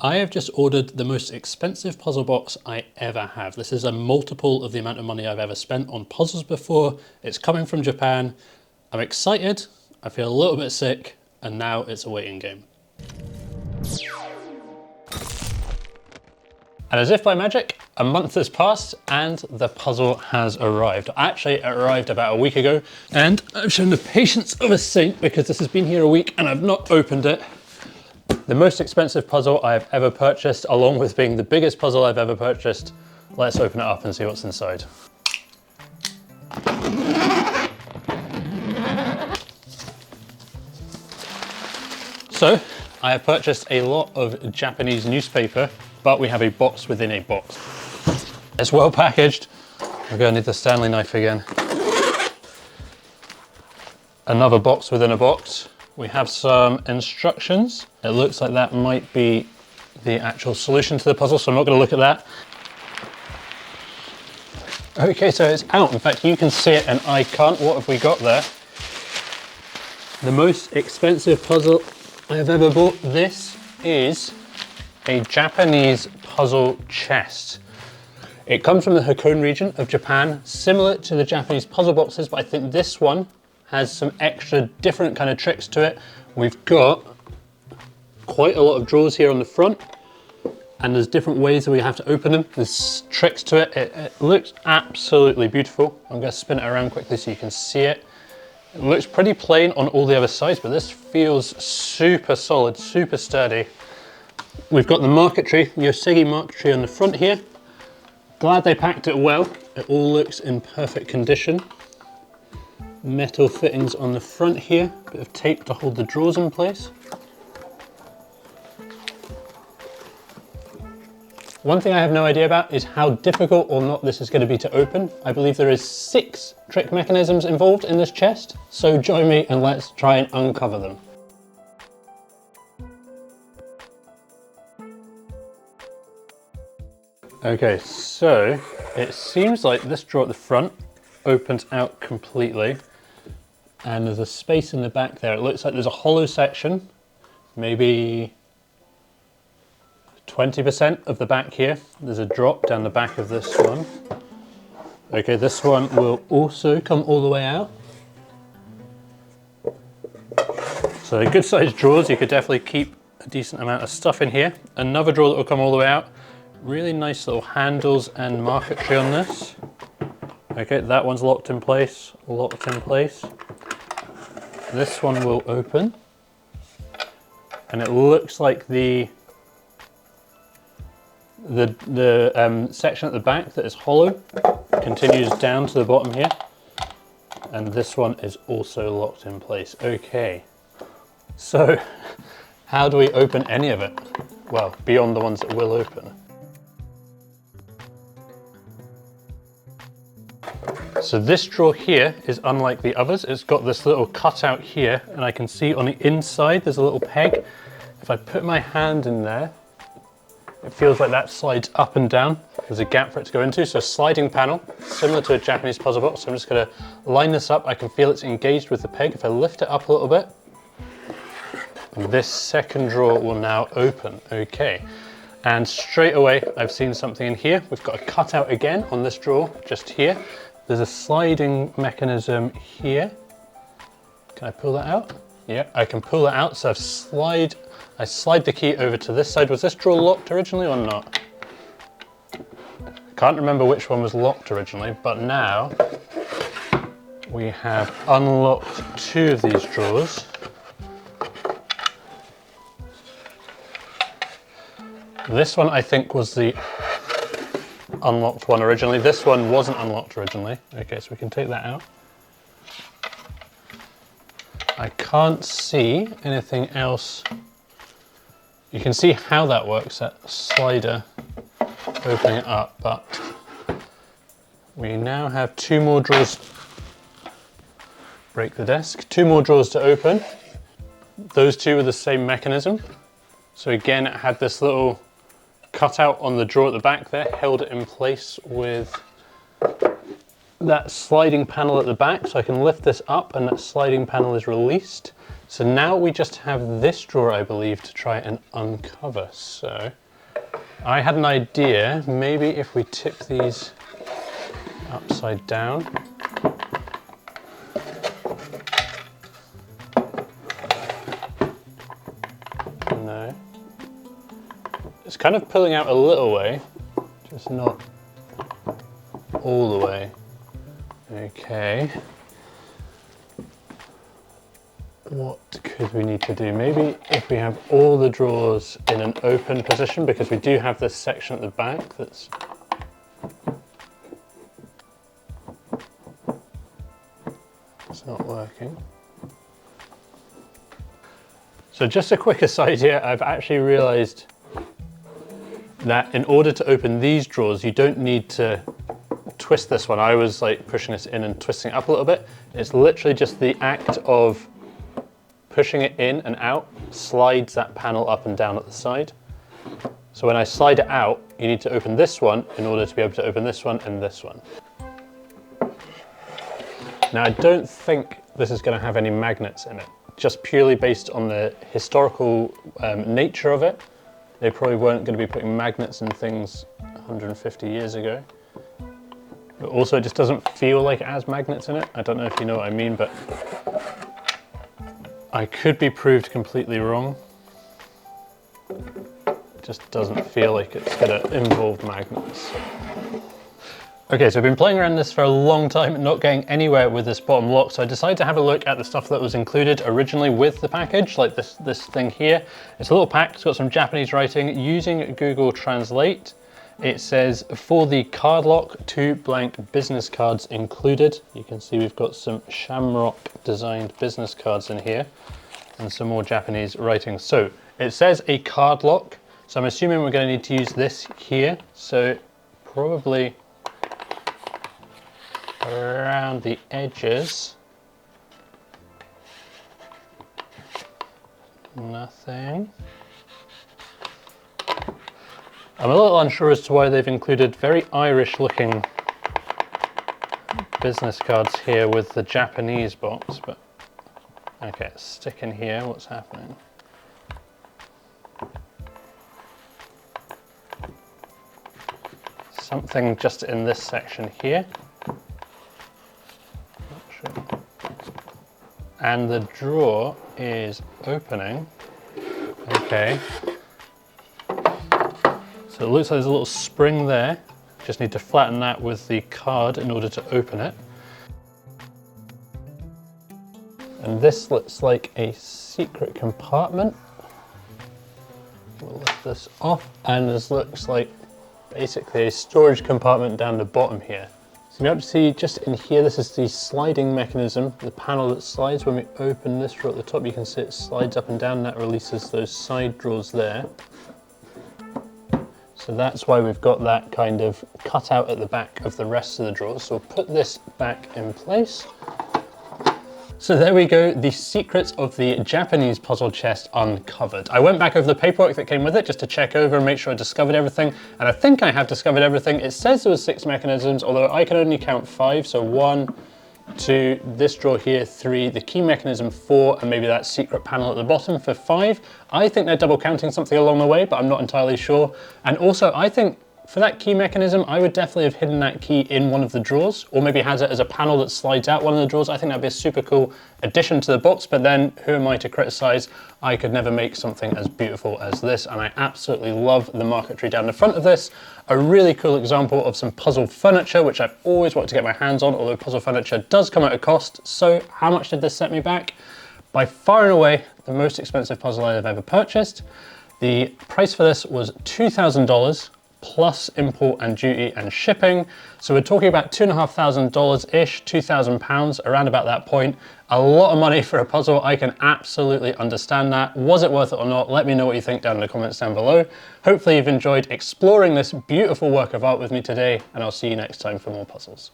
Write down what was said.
I have just ordered the most expensive puzzle box I ever have. This is a multiple of the amount of money I've ever spent on puzzles before. It's coming from Japan. I'm excited, I feel a little bit sick, and now it's a waiting game. And as if by magic, a month has passed and the puzzle has arrived. Actually, it arrived about a week ago, and I've shown the patience of a saint because this has been here a week and I've not opened it. The most expensive puzzle I've ever purchased, along with being the biggest puzzle I've ever purchased. Let's open it up and see what's inside. So, I have purchased a lot of Japanese newspaper, but we have a box within a box. It's well packaged. We're going to need the Stanley knife again. Another box within a box. We have some instructions. It looks like that might be the actual solution to the puzzle, so I'm not going to look at that. Okay, so it's out. In fact, you can see it and I can't. What have we got there? The most expensive puzzle I have ever bought. This is a Japanese puzzle chest. It comes from the Hakone region of Japan, similar to the Japanese puzzle boxes, but I think this one has some extra different kind of tricks to it. We've got quite a lot of drawers here on the front, and there's different ways that we have to open them. There's tricks to it. It looks absolutely beautiful. I'm going to spin it around quickly so you can see it. It looks pretty plain on all the other sides, but this feels super solid, super sturdy. We've got the marquetry, Yosegi marquetry on the front here. Glad they packed it well. It all looks in perfect condition. Metal fittings on the front here, bit of tape to hold the drawers in place. One thing I have no idea about is how difficult or not this is going to be to open. I believe there is 6 trick mechanisms involved in this chest, so join me and let's try and uncover them. Okay, so it seems like this drawer at the front opens out completely. And there's a space in the back there. It looks like there's a hollow section, maybe 20% of the back here. There's a drop down the back of this one. Okay, this one will also come all the way out. So good sized drawers, you could definitely keep a decent amount of stuff in here. Another drawer that will come all the way out. Really nice little handles and marquetry on this. Okay, that one's locked in place, locked in place. This one will open, and it looks like the section at the back that is hollow continues down to the bottom here, and this one is also locked in place. Okay, so how do we open any of it? Well, beyond the ones that will open. So this drawer here is unlike the others. It's got this little cutout here, and I can see on the inside there's a little peg. If I put my hand in there, it feels like that slides up and down. There's a gap for it to go into, so a sliding panel, similar to a Japanese puzzle box. So I'm just going to line this up. I can feel it's engaged with the peg. If I lift it up a little bit, this second drawer will now open. Okay, and straight away I've seen something in here. We've got a cutout again on this drawer, just here. There's a sliding mechanism here. Can I pull that out? Yeah, I can pull it out. So I slide the key over to this side. Was this drawer locked originally or not? Can't remember which one was locked originally, but now we have unlocked 2 of these drawers. This one I think was the unlocked one originally. This one wasn't unlocked originally. Okay, so we can take that out. I can't see anything else. You can see how that works, that slider opening it up, but we now have 2 more drawers. Break the desk. 2 more drawers to open. Those 2 are the same mechanism. So again, it had this little cutout on the drawer at the back there, held it in place with that sliding panel at the back, so I can lift this up and that sliding panel is released. So now we just have this drawer, I believe, to try and uncover. So I had an idea, maybe if we tip these upside down. No. It's kind of pulling out a little way, just not all the way. Okay. What could we need to do? Maybe if we have all the drawers in an open position, because we do have this section at the back that's not working. So just a quick aside here, I've actually realized that in order to open these drawers, you don't need to twist this one. I was like pushing this in and twisting it up a little bit. It's literally just the act of pushing it in and out slides that panel up and down at the side. So when I slide it out, you need to open this one in order to be able to open this one and this one. Now I don't think this is going to have any magnets in it, just purely based on the historical nature of it. They probably weren't going to be putting magnets in things 150 years ago. But also it just doesn't feel like it has magnets in it. I don't know if you know what I mean, but I could be proved completely wrong. It just doesn't feel like it's going to involve magnets. Okay, so I've been playing around this for a long time and not getting anywhere with this bottom lock, so I decided to have a look at the stuff that was included originally with the package, like this thing here. It's a little pack, it's got some Japanese writing. Using Google Translate, it says, for the card lock, 2 blank business cards included. You can see we've got some shamrock designed business cards in here and some more Japanese writing. So it says a card lock, so I'm assuming we're going to need to use this here. So probably around the edges. Nothing. I'm a little unsure as to why they've included very Irish looking business cards here with the Japanese box, but okay, it's sticking here. What's happening? Something just in this section here. And the drawer is opening. Okay. So it looks like there's a little spring there. Just need to flatten that with the card in order to open it. And this looks like a secret compartment. We'll lift this off, and this looks like basically a storage compartment down the bottom here. So you can see just in here, this is the sliding mechanism, the panel that slides. When we open this drawer at the top, you can see it slides up and down. That releases those side drawers there. So that's why we've got that kind of cut out at the back of the rest of the drawers. So we'll put this back in place. So there we go, the secrets of the Japanese puzzle chest uncovered. I went back over the paperwork that came with it just to check over and make sure I discovered everything. And I think I have discovered everything. It says there was 6 mechanisms, although I can only count 5. So 1, 2, this drawer here, 3, the key mechanism 4, and maybe that secret panel at the bottom for 5. I think they're double counting something along the way, but I'm not entirely sure. And also I think for that key mechanism, I would definitely have hidden that key in one of the drawers, or maybe has it as a panel that slides out one of the drawers. I think that'd be a super cool addition to the box, but then who am I to criticize? I could never make something as beautiful as this, and I absolutely love the marquetry down the front of this. A really cool example of some puzzle furniture, which I've always wanted to get my hands on, although puzzle furniture does come at a cost. So how much did this set me back? By far and away, the most expensive puzzle I've ever purchased. The price for this was $2,000. Plus import and duty and shipping. So we're talking about $2,500-ish, £2,000, around about that point. A lot of money for a puzzle. I can absolutely understand that. Was it worth it or not? Let me know what you think down in the comments down below. Hopefully you've enjoyed exploring this beautiful work of art with me today, and I'll see you next time for more puzzles.